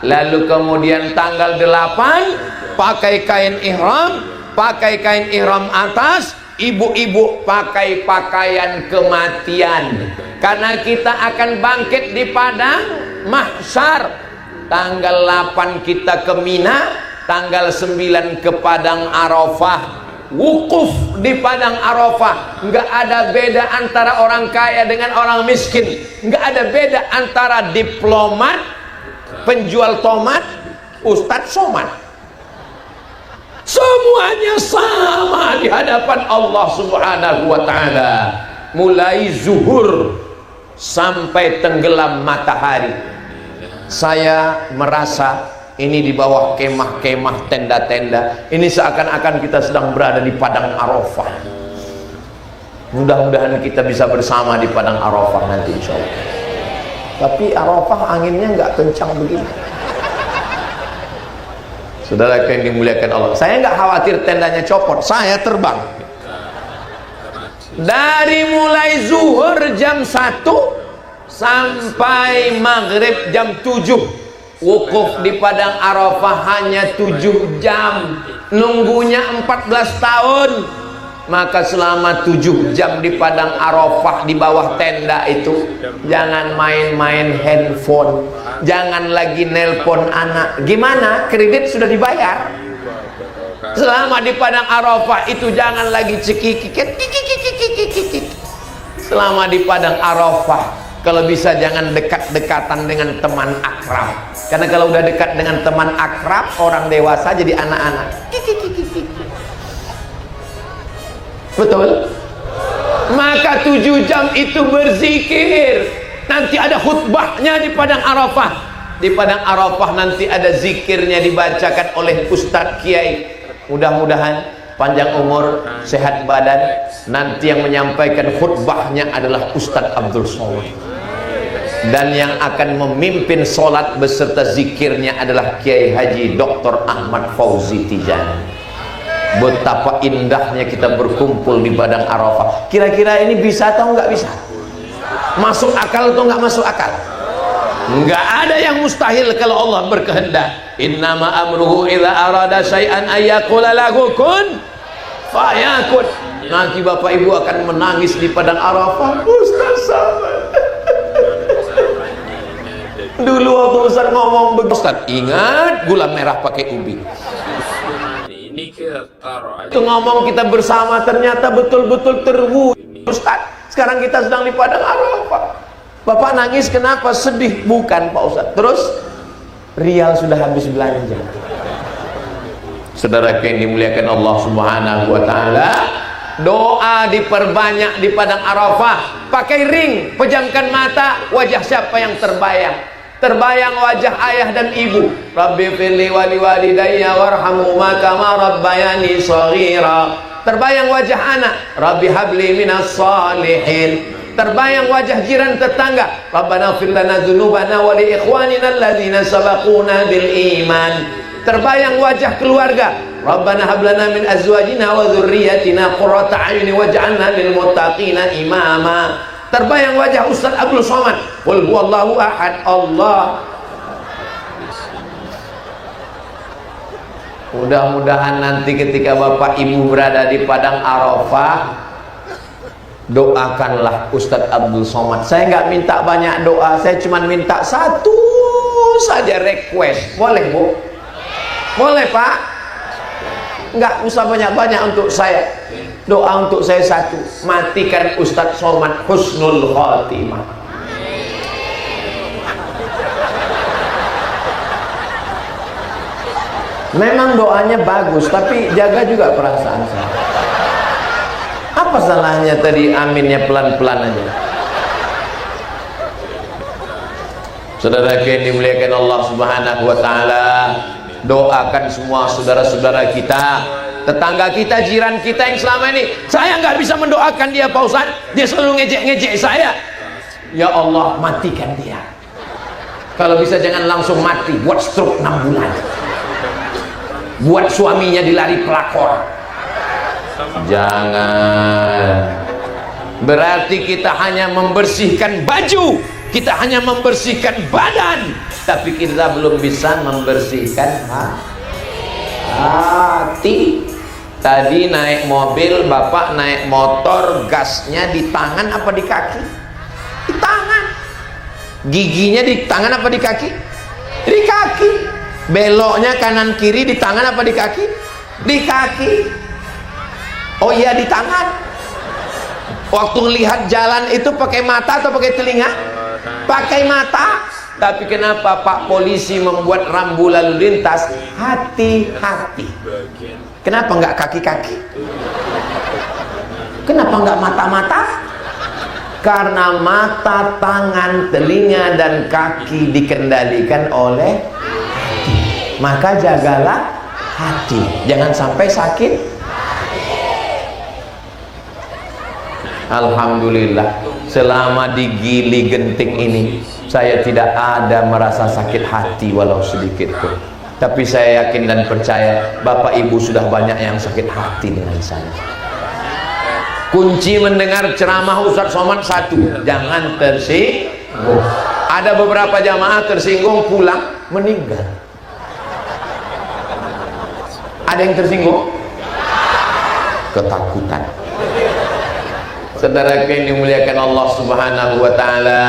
Lalu kemudian tanggal 8 pakai kain ihram, pakai kain ihram atas. Ibu-ibu pakai pakaian kematian, karena kita akan bangkit di padang mahsyar. Tanggal 8 kita ke Mina, tanggal 9 ke padang Arafah. Wukuf di padang Arafah. Nggak ada beda antara orang kaya dengan orang miskin. Nggak ada beda antara diplomat, penjual tomat, Ustadz Somad. Semuanya sama di hadapan Allah Subhanahu wa ta'ala, mulai zuhur sampai tenggelam matahari. Saya merasa ini di bawah kemah-kemah, tenda-tenda, ini seakan-akan kita sedang berada di padang Arafah. Mudah-mudahan kita bisa bersama di padang Arafah nanti insya Allah. Tapi Arafah anginnya nggak kencang begini. Saudara yang dimuliakan Allah, saya nggak khawatir tendanya copot, saya terbang. Dari mulai zuhur jam 1 sampai maghrib jam 7, wukuf di padang Arafah hanya 7 jam, nunggunya 14 tahun. Maka selama 7 jam di padang Arafah di bawah tenda itu, jangan main-main handphone, jangan lagi nelpon anak. Gimana? Kredit sudah dibayar. Selama di padang Arafah itu jangan lagi cekikikit. Selama di padang Arafah, kalau bisa jangan dekat-dekatan dengan teman akrab. Karena kalau udah dekat dengan teman akrab, orang dewasa jadi anak-anak. Betul? Maka 7 jam itu berzikir. Nanti ada khutbahnya di padang Arafah. Di padang Arafah nanti ada zikirnya dibacakan oleh Ustadz Kiai. Mudah-mudahan panjang umur, sehat badan. Nanti yang menyampaikan khutbahnya adalah Ustadz Abdul Somad. Dan yang akan memimpin sholat beserta zikirnya adalah Kiai Haji Dr. Ahmad Fauzi Tijani. Betapa indahnya kita berkumpul di padang Arafah. Kira-kira ini bisa atau nggak bisa? Masuk akal atau nggak masuk akal? Nggak ada yang mustahil kalau Allah berkehendak. Innama amruhu idza arada syai'an ayyaqula lahu kun fayakun. Nanti bapak ibu akan menangis di padang Arafah. Ustaz sabar. Dulu waktu Ustaz ngomong begitu, Ustaz ingat gula merah pakai ubi. Itu ngomong kita bersama ternyata betul-betul terwujud. Ustaz, sekarang kita sedang di padang Arafah. Bapak nangis kenapa? Sedih? Bukan Pak Ustaz. Terus rial sudah habis belanja. Saudara yang dimuliakan Allah Subhanahu wa ta'ala, doa diperbanyak di padang Arafah. Pakai ring, pejamkan mata, wajah siapa yang terbayang? Terbayang wajah ayah dan ibu. Rabbi firli wali walidayya warhamhuma kama rabbayani shaghira. Terbayang wajah anak. Rabbi habli minas salihin. Terbayang wajah jiran tetangga. Rabbana fir lana dzunubana wa li ikhwanina alladzina sabaquna bil iman. Terbayang wajah keluarga. Rabbana hab lana min azwajina wa dzurriyyatina qurrata a'yun waj'alna lil muttaqina imama. Terbayang wajah Ustaz Abdul Somad. Qul huwallahu ahad, Allah. Mudah-mudahan nanti ketika bapak ibu berada di padang Arafah, doakanlah Ustaz Abdul Somad. Saya nggak minta banyak doa, saya cuma minta satu saja request. Boleh Bu? Boleh Pak? Nggak usah banyak-banyak untuk saya. Doa untuk saya satu, matikan Ustadz Somad husnul khatimah. Memang doanya bagus, tapi jaga juga perasaan saya. Apa salahnya tadi aminnya pelan-pelan aja? Saudara yang dimuliakan Allah Subhanahu wa ta'ala, doakan semua saudara-saudara kita, tetangga kita, jiran kita yang selama ini saya nggak bisa mendoakan dia Pak Ustaz, dia selalu ngejek-ngejek saya. Ya Allah, matikan dia. Kalau bisa jangan langsung mati, buat stroke 6 bulan, buat suaminya dilari pelakor. Jangan. Berarti kita hanya membersihkan baju, kita hanya membersihkan badan, tapi kita belum bisa membersihkan hati. Tadi naik mobil, bapak naik motor, gasnya di tangan apa di kaki? Di tangan. Giginya di tangan apa di kaki? Di kaki. Beloknya kanan kiri di tangan apa di kaki? Di kaki. Oh iya, di tangan. Waktu lihat jalan itu pakai mata atau pakai telinga? Pakai mata. Tapi kenapa Pak Polisi membuat rambu lalu lintas hati-hati? Kenapa nggak kaki-kaki? Kenapa nggak mata-mata? Karena mata, tangan, telinga, dan kaki dikendalikan oleh hati. Maka jagalah hati, jangan sampai sakit. Alhamdulillah, selama di Gili Genting ini saya tidak ada merasa sakit hati walau sedikit pun. Tapi saya yakin dan percaya Bapak Ibu sudah banyak yang sakit hati dengan saya. Kunci mendengar ceramah Ustadz Somad satu, jangan tersinggung. Ada beberapa jamaah tersinggung pulang meninggal. Ada yang tersinggung? Ketakutan. Saudara yang dimuliakan Allah Subhanahu wa taala,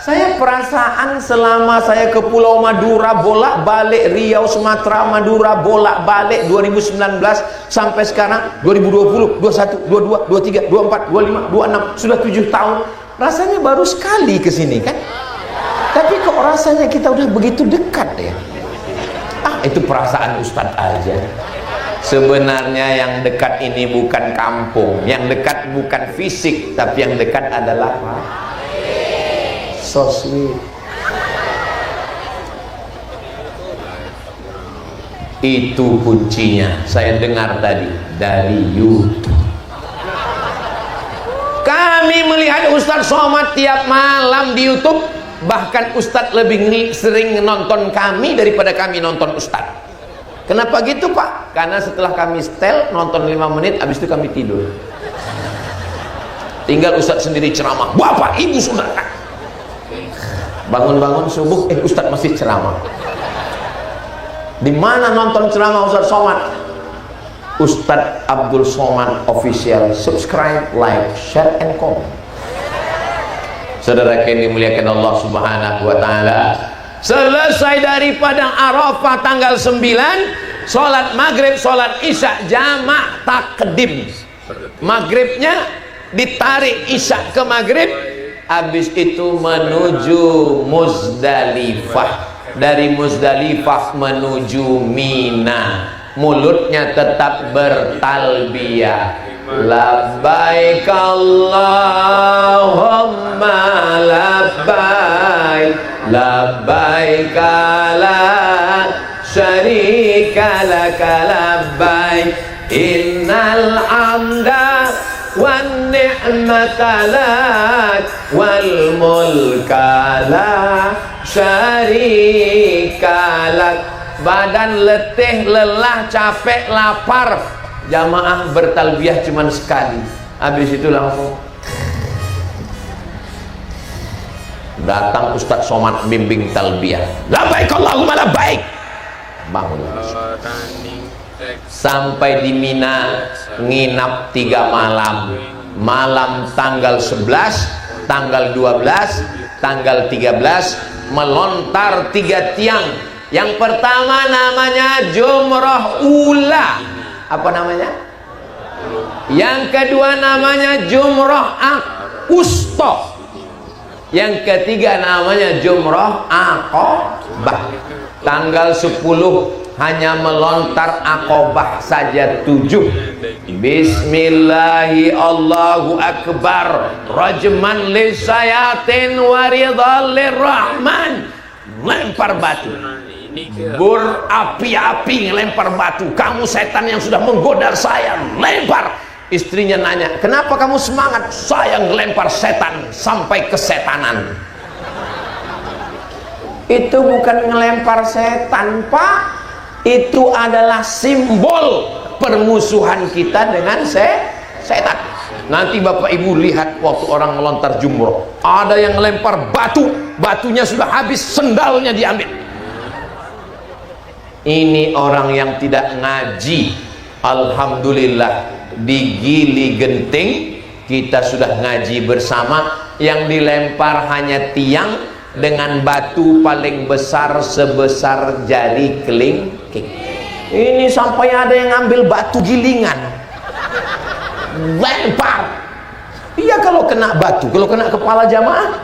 saya perasaan selama saya ke Pulau Madura bolak-balik, Riau, Sumatera, Madura bolak-balik 2019 sampai sekarang 2020, 21, 22, 23, 24, 25, 26, sudah 7 tahun. Rasanya baru sekali ke sini kan? Tapi kok rasanya kita udah begitu dekat ya? Itu perasaan Ustadz aja. Sebenarnya yang dekat ini bukan kampung, yang dekat bukan fisik, tapi yang dekat adalah so sweet. Itu kuncinya. Saya dengar tadi dari YouTube. Kami melihat Ustadz Somad tiap malam di YouTube. Bahkan Ustadz lebih sering nonton kami daripada kami nonton Ustadz. Kenapa gitu Pak? Karena setelah kami setel nonton 5 menit, habis itu kami tidur. Tinggal Ustadz sendiri ceramah. Bapak Ibu Saudara, bangun-bangun subuh, Ustadz masih ceramah. Di mana nonton ceramah Ustadz Somad? Ustadz Abdul Somad Official. Subscribe, like, share, and comment. Saudara yang dimuliakan Allah Subhanahu wa taala, selesai dari Padang Arafah tanggal 9, sholat maghrib, sholat isya jamak takdim. Maghribnya ditarik isya ke maghrib, habis itu menuju Muzdalifah. Dari Muzdalifah menuju Mina, mulutnya tetap bertalbiyah. Labbaik Allahumma labbaik, labbaik la syarika laka labbaik, innal hamda wan ni'mata lak wal mulka la syarika lak. Badan letih, lelah, capek, lapar, jamaah bertalbiyah cuman sekali, habis itu langsung datang Ustadz Somad bimbing talbiyah. Labbaik Allahumma labbaik. Bangun sampai di Mina, nginap 3 malam. Malam tanggal 11, tanggal 12, tanggal 13 melontar 3 tiang. Yang pertama namanya Jumrah Ula. Apa namanya? Yang kedua namanya Jumrah Wusta. Yang ketiga namanya Jumrah Aqabah. Tanggal 10 hanya melontar Aqabah saja 7. Bismillahi Allahu Akbar, rajman lisayatin waridhal lirrahman. Lempar batu, berapi-api ngelempar batu. Kamu setan yang sudah menggoda saya, lempar. Istrinya nanya, kenapa kamu semangat? Saya ngelempar setan sampai kesetanan. Itu bukan ngelempar setan Pak, itu adalah simbol permusuhan kita dengan setan. Nanti Bapak Ibu lihat waktu orang melontar jumroh, ada yang ngelempar batu, batunya sudah habis, sendalnya diambil. Ini orang yang tidak ngaji. Alhamdulillah di Gili Genting kita sudah ngaji bersama. Yang dilempar hanya tiang dengan batu paling besar sebesar jari kelingking. Ini sampai ada yang ngambil batu gilingan, lempar. Iya, kalau kena batu, kalau kena kepala jamaah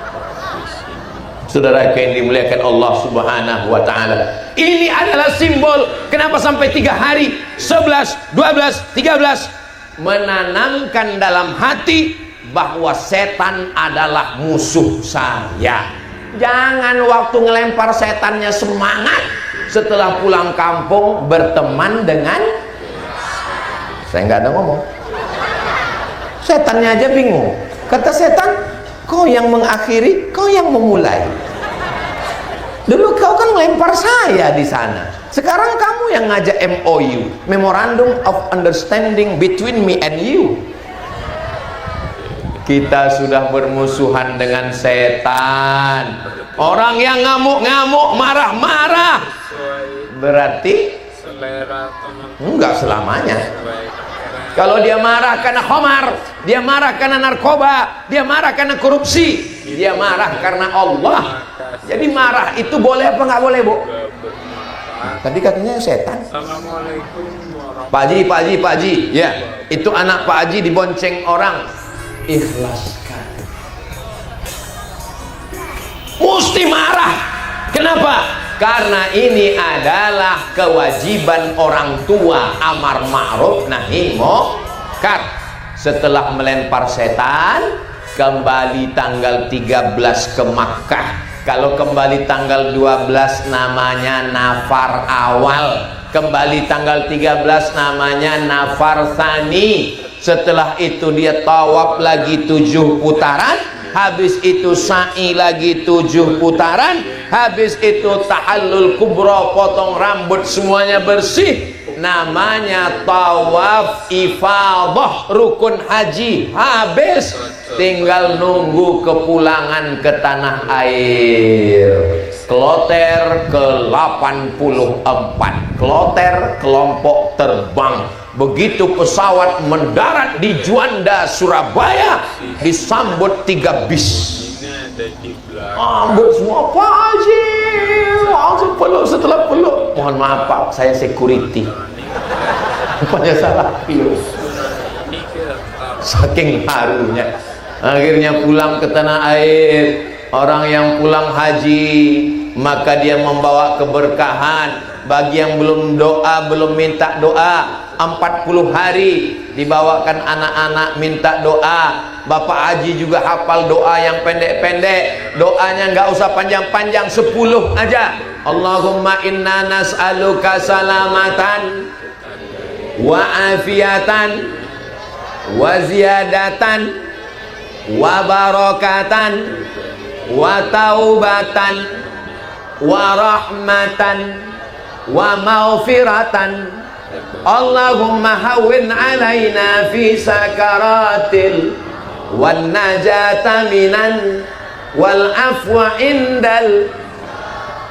Saudara yang dimuliakan Allah Subhanahu wa taala, ini adalah simbol kenapa sampai 3 hari 11, 12, 13 menanamkan dalam hati bahwa setan adalah musuh saya. Jangan waktu ngelempar setannya semangat, setelah pulang kampung berteman dengan saya nggak ada ngomong, setannya aja bingung. Kata setan, kau yang mengakhiri, kau yang memulai. Dulu kau kan melempar saya di sana. Sekarang kamu yang ngajak MOU, Memorandum of Understanding between me and you. Kita sudah bermusuhan dengan setan. Orang yang ngamuk-ngamuk, marah-marah, berarti enggak selamanya. Kalau dia marah karena khamar, dia marah karena narkoba, dia marah karena korupsi, dia marah karena Allah. Jadi marah itu boleh apa nggak boleh, Bu? Tadi katanya setan. Assalamualaikum Pak Haji, ya, itu anak Pak Haji dibonceng orang. Ikhlaskan. Mesti marah. Kenapa? Karena ini adalah kewajiban orang tua, amar ma'ruf nahi munkar. Setelah melempar setan, kembali tanggal 13 ke Makkah. Kalau kembali tanggal 12 namanya nafar awal, kembali tanggal 13 namanya nafar tsani. Setelah itu dia tawaf lagi 7 putaran, habis itu sa'i lagi 7 putaran, habis itu tahallul kubra, potong rambut semuanya bersih, namanya tawaf ifadah rukun haji. Habis tinggal nunggu kepulangan ke tanah air. Kloter ke-84, kloter kelompok terbang. Begitu pesawat mendarat di Juanda, Surabaya, disambut 3 bis. Ambut semua, Pak Haji, langsung peluk. Setelah peluk, mohon maaf Pak, saya security. Rupanya salah pilih. Saking harunya, akhirnya pulang ke tanah air. Orang yang pulang haji, maka dia membawa keberkahan. Bagi yang belum doa, belum minta doa, 40 hari dibawakan anak-anak minta doa. Bapak Haji juga hafal doa yang pendek-pendek. Doanya nggak usah panjang-panjang, 10 aja. Allahumma inna nas'aluka salamatan wa afiatan wa ziyadatan wa barakatan wa taubatan wa rahmatan wa maghfiratan. Allahumma hawwin alaina fi sakaratil wan najata minan wal afwa indal.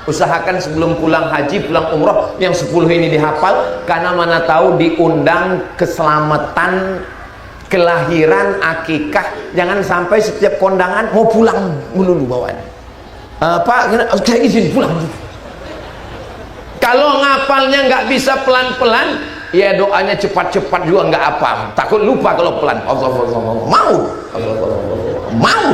Usahakan sebelum pulang haji, pulang umroh, yang 10 ini dihafal, karena mana tahu diundang keselamatan, kelahiran, akikah. Jangan sampai setiap kondangan mau pulang melulu bawaan. Pak, saya izin pulang. Kalau ngapalnya nggak bisa pelan-pelan, ya doanya cepat-cepat juga nggak apa. Takut lupa kalau pelan. Mau.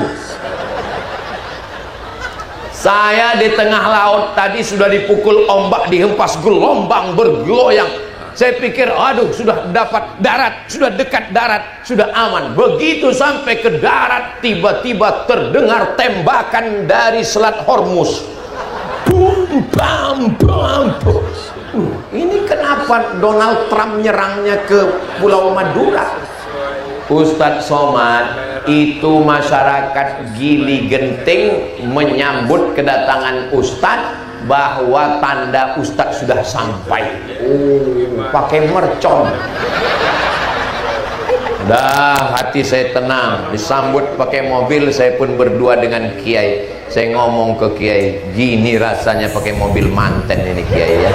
Saya di tengah laut tadi sudah dipukul ombak, dihempas gelombang bergoyang. Saya pikir, aduh, sudah dapat darat, sudah dekat darat, sudah aman. Begitu sampai ke darat, tiba-tiba terdengar tembakan dari Selat Hormuz. Bum, bam, bam, bum. Ini kenapa Donald Trump nyerangnya ke Pulau Madura? Ustadz Somad, itu masyarakat Gili Genting menyambut kedatangan Ustadz, bahwa tanda Ustadz sudah sampai. Pakai mercon. Dah, hati saya tenang, disambut pakai mobil. Saya pun berdua dengan Kiai. Saya ngomong ke Kiai, gini rasanya pakai mobil manten ini Kiai ya.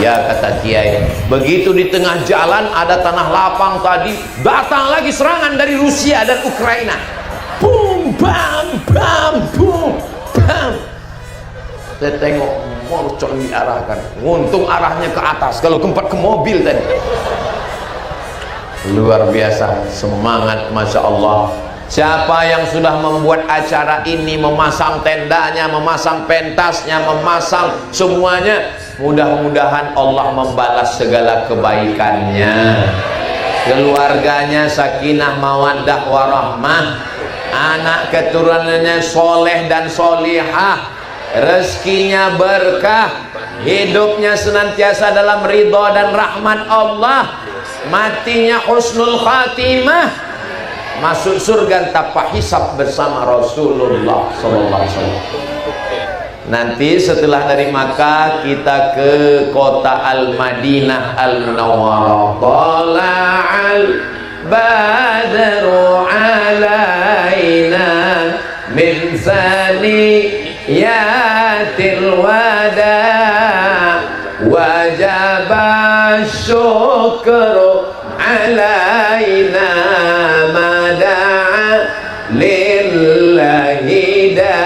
Iya, kata Kiai. Begitu di tengah jalan ada tanah lapang tadi, datang lagi serangan dari Rusia dan Ukraina. Bum, bam, bam, bum, bam. Saya tengok mercon diarahkan. Untung arahnya ke atas, kalau tempat ke mobil tadi. Luar biasa, semangat, Masya Allah. Siapa yang sudah membuat acara ini, memasang tendanya, memasang pentasnya, memasang semuanya, mudah-mudahan Allah membalas segala kebaikannya. Keluarganya sakinah mawaddah warahmah, anak keturunannya soleh dan solihah, rezekinya berkah, hidupnya senantiasa dalam ridha dan rahmat Allah, matinya husnul khatimah, masuk surga tanpa hisab bersama Rasulullah sallallahu alaihi wasallam. Nanti setelah dari Makkah kita ke kota Al-Madinah Al-Munawwarah. Tala'al badru alaina min saniyatil wada wajaba syukru alaina mada'a lillahi da.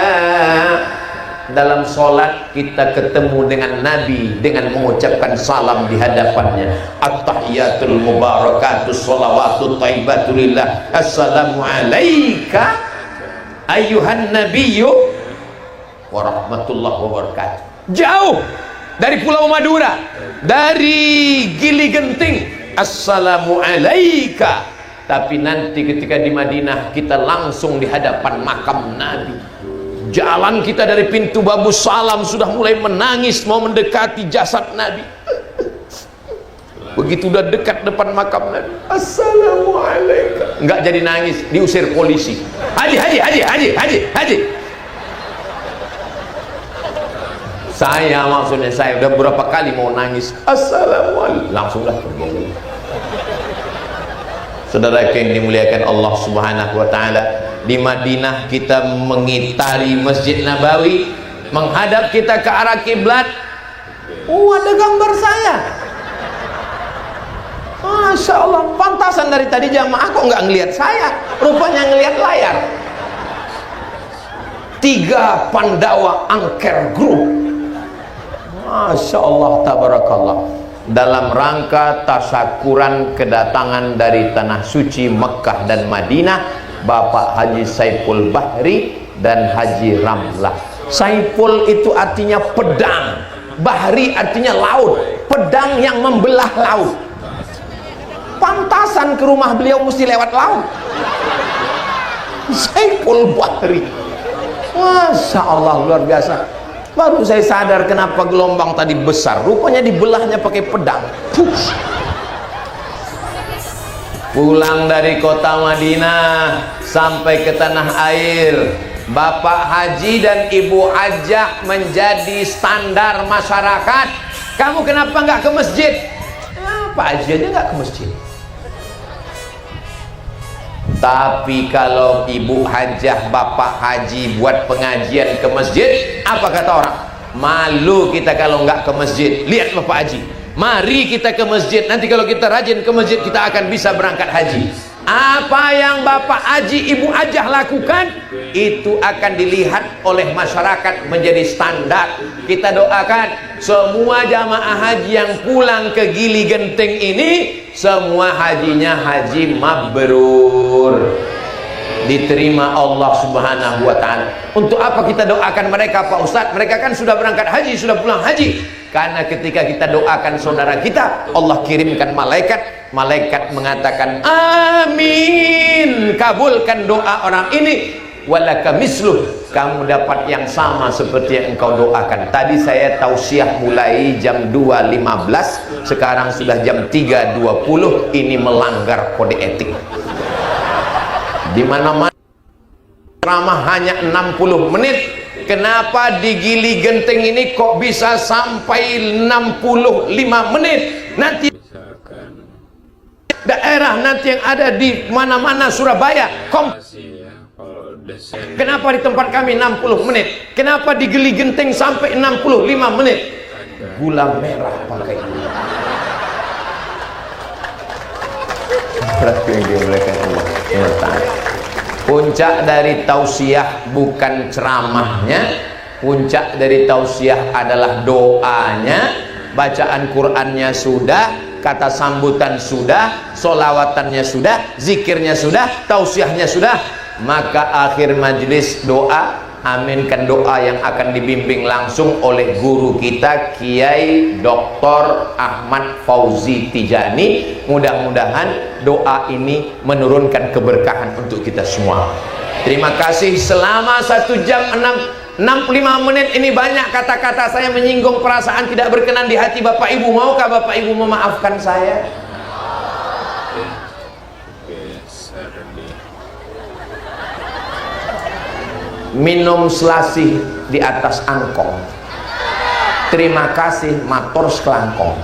Dalam sholat kita ketemu dengan Nabi dengan mengucapkan salam di hadapannya. At-tahiyatul mubarakatus sholawatut thayyibatulillah. Assalamu alaika ayyuhan nabiyyu wa rahmatullahi wa barakatuh. Jauh dari Pulau Madura, dari Gili Genting, assalamu alaika. Tapi nanti ketika di Madinah kita langsung di hadapan makam Nabi. Jalan kita dari pintu Babu Salam sudah mulai menangis mau mendekati jasad Nabi. Begitu udah dekat depan makam Nabi, assalamualaikum, enggak jadi nangis, diusir polisi. Haji. Maksudnya saya udah berapa kali mau nangis, assalamualaikum, langsunglah pergi. Saudara yang dimuliakan Allah Subhanahu wa taala, di Madinah kita mengitari Masjid Nabawi, menghadap kita ke arah kiblat. Ada gambar saya. Masya Allah, pantasan dari tadi jamaah kok nggak ngelihat saya, rupanya ngelihat layar. 3 Pandawa Angker Group. Masya Allah, tabarakallah. Dalam rangka tasyakuran kedatangan dari tanah suci Mekah dan Madinah, Bapak Haji Saiful Bahri dan Haji Ramlah. Saiful itu artinya pedang, Bahri artinya laut, pedang yang membelah laut. Pantasan ke rumah beliau mesti lewat laut. Saiful Bahri, Masya Allah, luar biasa. Baru saya sadar kenapa gelombang tadi besar, rupanya dibelahnya pakai pedang. Push. Pulang dari kota Madinah sampai ke tanah air, Bapak Haji dan Ibu Hajah menjadi standar masyarakat. Kamu kenapa nggak ke masjid? Pak Haji aja nggak ke masjid. Tapi kalau Ibu Hajah, Bapak Haji buat pengajian ke masjid, apa kata orang? Malu kita kalau nggak ke masjid. Lihat Bapak Haji, mari kita ke masjid. Nanti kalau kita rajin ke masjid, kita akan bisa berangkat haji. Apa yang Bapak Haji, Ibu Hajah lakukan, itu akan dilihat oleh masyarakat menjadi standar. Kita doakan semua jamaah haji yang pulang ke Gili Genting ini, semua hajinya haji mabrur, diterima Allah Subhanahu wa ta'ala. Untuk apa kita doakan mereka, Pak Ustadz? Mereka kan sudah berangkat haji, sudah pulang haji. Karena ketika kita doakan saudara kita, Allah kirimkan malaikat, malaikat mengatakan amin, kabulkan doa orang ini, walaka misluh, kamu dapat yang sama seperti yang engkau doakan. Tadi saya tausiah mulai jam 2.15, sekarang sudah jam 3.20. Ini melanggar kode etik. Di mana-mana ceramah hanya 60 menit. Kenapa di Gili Genting ini kok bisa sampai 65 menit? Nanti daerah nanti yang ada di mana-mana Surabaya kenapa di tempat kami 60 menit? Kenapa di Gili Genting sampai 65 menit? Gula merah pakai gula. Berarti yang dimulakan Allah. Puncak dari tausiah bukan ceramahnya, puncak dari tausiah adalah doanya. Bacaan Qur'annya sudah, kata sambutan sudah, solawatannya sudah, zikirnya sudah, tausiahnya sudah. maka akhir majlis doa, aminkan doa yang akan dibimbing langsung oleh guru kita Kiai Dr. Ahmad Fauzi Tijani. Mudah-mudahan doa ini menurunkan keberkahan untuk kita semua. Terima kasih. Selama 1 jam 65 menit ini banyak kata-kata saya menyinggung perasaan tidak berkenan di hati Bapak Ibu. Maukah Bapak Ibu memaafkan saya? Minum selasih di atas angkong. Terima kasih matur sekelangkong.